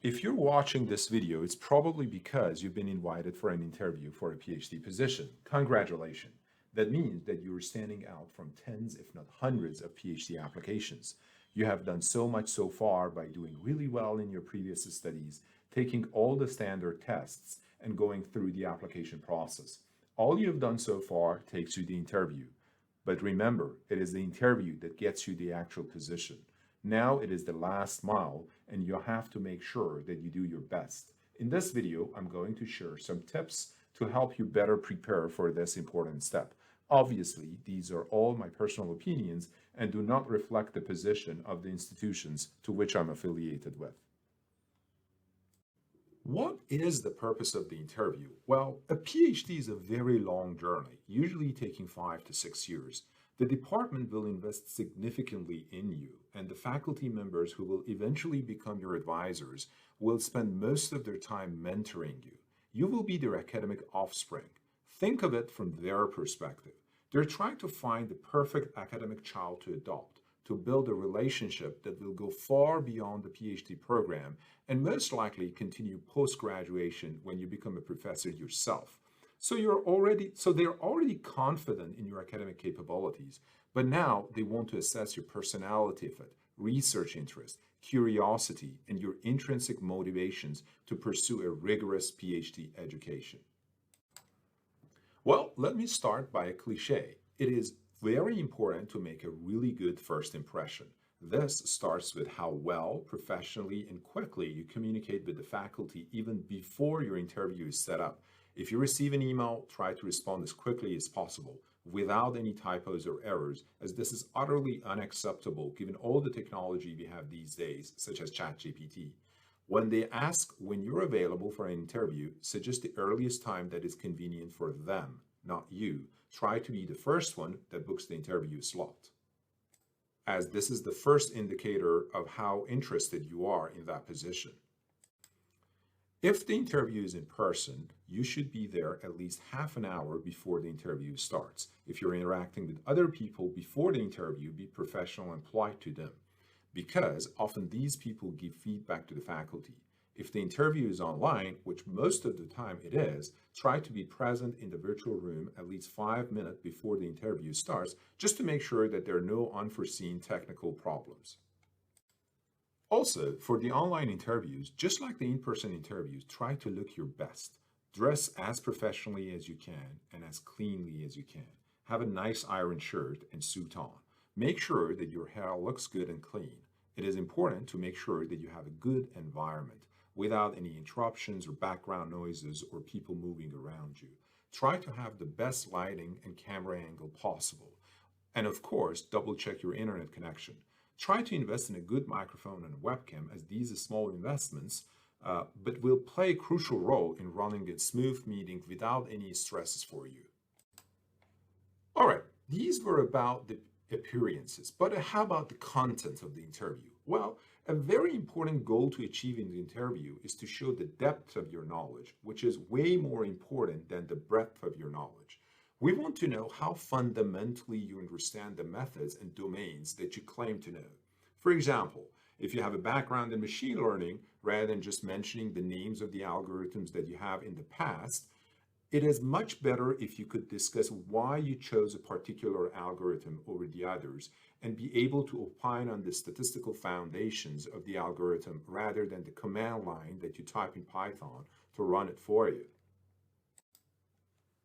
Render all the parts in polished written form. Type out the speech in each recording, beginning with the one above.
If you're watching this video, it's probably because you've been invited for an interview for a PhD position. Congratulations. That means that you're standing out from tens, if not hundreds, of PhD applications. You have done so much so far by doing really well in your previous studies, taking all the standard tests, and going through the application process. All you have done so far takes you the interview. But remember, it is the interview that gets you the actual position. Now it is the last mile, and you have to make sure that you do your best. In this video, I'm going to share some tips to help you better prepare for this important step. Obviously, these are all my personal opinions and do not reflect the position of the institutions to which I'm affiliated with. What is the purpose of the interview? Well, a PhD is a very long journey, usually taking 5 to 6 years. The department will invest significantly in you, and the faculty members who will eventually become your advisors will spend most of their time mentoring you. You will be their academic offspring. Think of it from their perspective. They're trying to find the perfect academic child to adopt, to build a relationship that will go far beyond the PhD program and most likely continue post-graduation when you become a professor yourself. So they're already confident in your academic capabilities, but now they want to assess your personality fit, research interest, curiosity, and your intrinsic motivations to pursue a rigorous PhD education. Well, let me start by a cliche. It is very important to make a really good first impression. This starts with how well, professionally, and quickly you communicate with the faculty even before your interview is set up. If you receive an email, try to respond as quickly as possible, without any typos or errors, as this is utterly unacceptable given all the technology we have these days, such as ChatGPT. When they ask when you're available for an interview, suggest the earliest time that is convenient for them, not you. Try to be the first one that books the interview slot, as this is the first indicator of how interested you are in that position. If the interview is in person, you should be there at least half an hour before the interview starts. If you're interacting with other people before the interview, be professional and polite to them, because often these people give feedback to the faculty. If the interview is online, which most of the time it is, try to be present in the virtual room at least 5 minutes before the interview starts, just to make sure that there are no unforeseen technical problems. Also, for the online interviews, just like the in-person interviews, try to look your best. Dress as professionally as you can and as cleanly as you can. Have a nice iron shirt and suit on. Make sure that your hair looks good and clean. It is important to make sure that you have a good environment without any interruptions or background noises or people moving around you. Try to have the best lighting and camera angle possible. And of course, double check your internet connection. Try to invest in a good microphone and a webcam, as these are small investments, but will play a crucial role in running a smooth meeting without any stresses for you. All right, these were about the appearances, but how about the content of the interview? Well, a very important goal to achieve in the interview is to show the depth of your knowledge, which is way more important than the breadth of your knowledge. We want to know how fundamentally you understand the methods and domains that you claim to know. For example, if you have a background in machine learning, rather than just mentioning the names of the algorithms that you have in the past, it is much better if you could discuss why you chose a particular algorithm over the others and be able to opine on the statistical foundations of the algorithm rather than the command line that you type in Python to run it for you.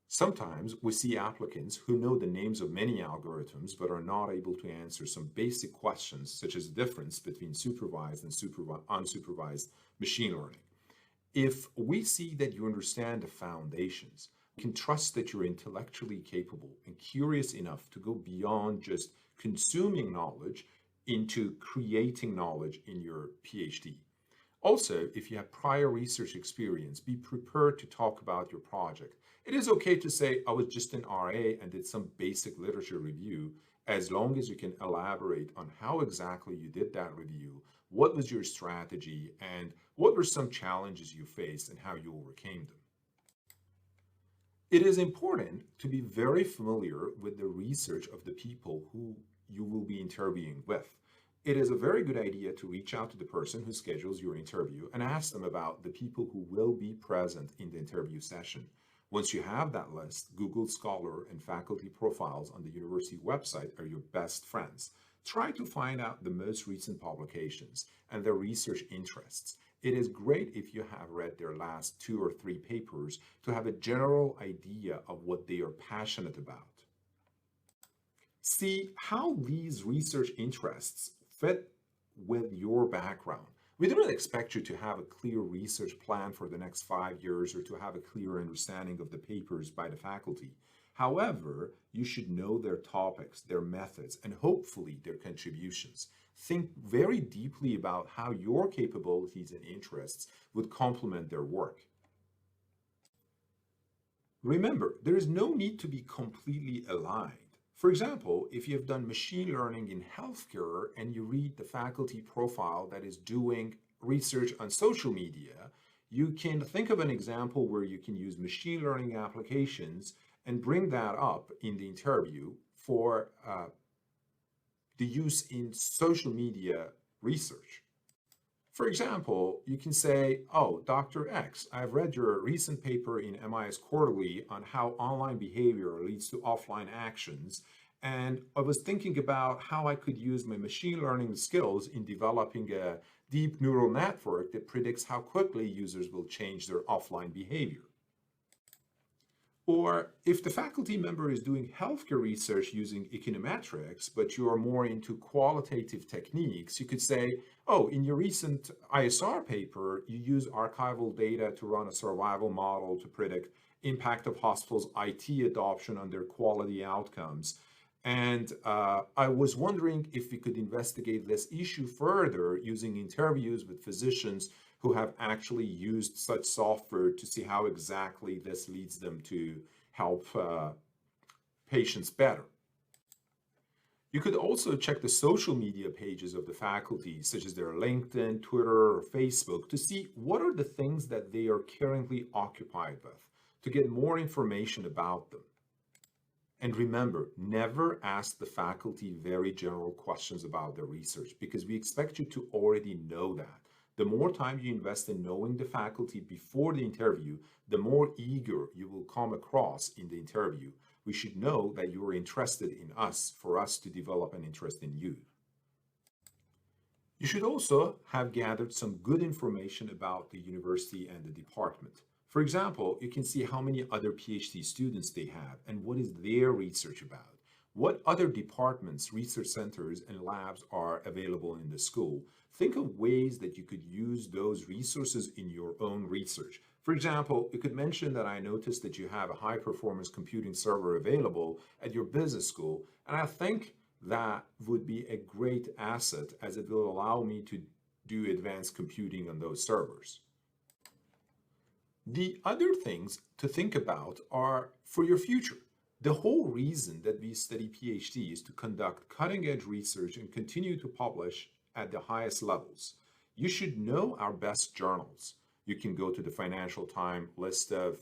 Sometimes we see applicants who know the names of many algorithms but are not able to answer some basic questions, such as the difference between supervised and unsupervised machine learning. If we see that you understand the foundations, we can trust that you're intellectually capable and curious enough to go beyond just consuming knowledge into creating knowledge in your PhD. Also, if you have prior research experience, be prepared to talk about your project. It is okay to say, I was just an RA and did some basic literature review, as long as you can elaborate on how exactly you did that review, what was your strategy, and what were some challenges you faced and how you overcame them. It is important to be very familiar with the research of the people who you will be interviewing with. it is a very good idea to reach out to the person who schedules your interview and ask them about the people who will be present in the interview session. Once you have that list, Google Scholar and faculty profiles on the university website are your best friends. Try to find out the most recent publications and their research interests. It is great if you have read their last 2 or 3 papers to have a general idea of what they are passionate about. See how these research interests fit with your background. We do not expect you to have a clear research plan for the next 5 years or to have a clear understanding of the papers by the faculty. However, you should know their topics, their methods, and hopefully their contributions. Think very deeply about how your capabilities and interests would complement their work. Remember, there is no need to be completely aligned. For example, if you have done machine learning in healthcare and you read the faculty profile that is doing research on social media, you can think of an example where you can use machine learning applications and bring that up in the interview for the use in social media research. For example, you can say, oh, Dr. X, I've read your recent paper in MIS Quarterly on how online behavior leads to offline actions. And I was thinking about how I could use my machine learning skills in developing a deep neural network that predicts how quickly users will change their offline behavior. Or if the faculty member is doing healthcare research using econometrics, but you are more into qualitative techniques, you could say, oh, in your recent ISR paper, you use archival data to run a survival model to predict impact of hospitals' IT adoption on their quality outcomes. And I was wondering if we could investigate this issue further using interviews with physicians who have actually used such software to see how exactly this leads them to help patients better. You could also check the social media pages of the faculty, such as their LinkedIn, Twitter, or Facebook, to see what are the things that they are currently occupied with, to get more information about them. And remember, never ask the faculty very general questions about their research because we expect you to already know that. The more time you invest in knowing the faculty before the interview, the more eager you will come across in the interview. We should know that you are interested in us for us to develop an interest in you. You should also have gathered some good information about the university and the department. For example, you can see how many other PhD students they have and what is their research about. What other departments, research centers, and labs are available in the school? Think of ways that you could use those resources in your own research. For example, you could mention that I noticed that you have a high-performance computing server available at your business school, and I think that would be a great asset as it will allow me to do advanced computing on those servers. The other things to think about are for your future. The whole reason that we study PhD is to conduct cutting-edge research and continue to publish at the highest levels. You should know our best journals. You can go to the Financial Times list of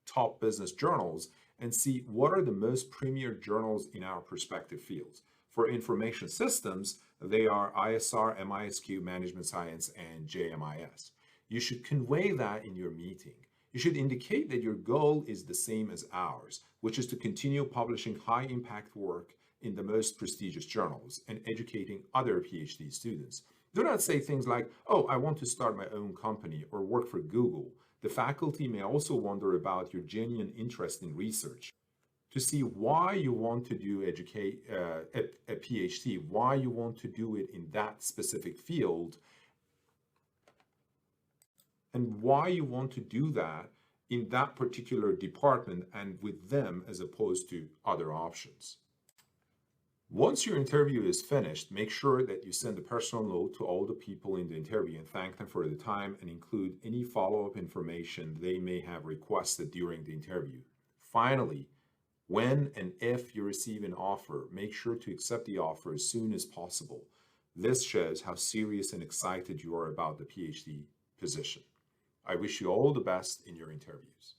top business journals and see what are the most premier journals in our respective fields. For information systems, they are ISR, MISQ, Management Science, and JMIS. You should convey that in your meeting. You should indicate that your goal is the same as ours, which is to continue publishing high-impact work in the most prestigious journals and educating other PhD students. Do not say things like, oh, I want to start my own company or work for Google. The faculty may also wonder about your genuine interest in research. To see why you want to do a PhD, why you want to do it in that specific field, and why you want to do that in that particular department and with them as opposed to other options. Once your interview is finished, make sure that you send a personal note to all the people in the interview and thank them for the time and include any follow-up information they may have requested during the interview. Finally, when and if you receive an offer, make sure to accept the offer as soon as possible. This shows how serious and excited you are about the PhD position. I wish you all the best in your interviews.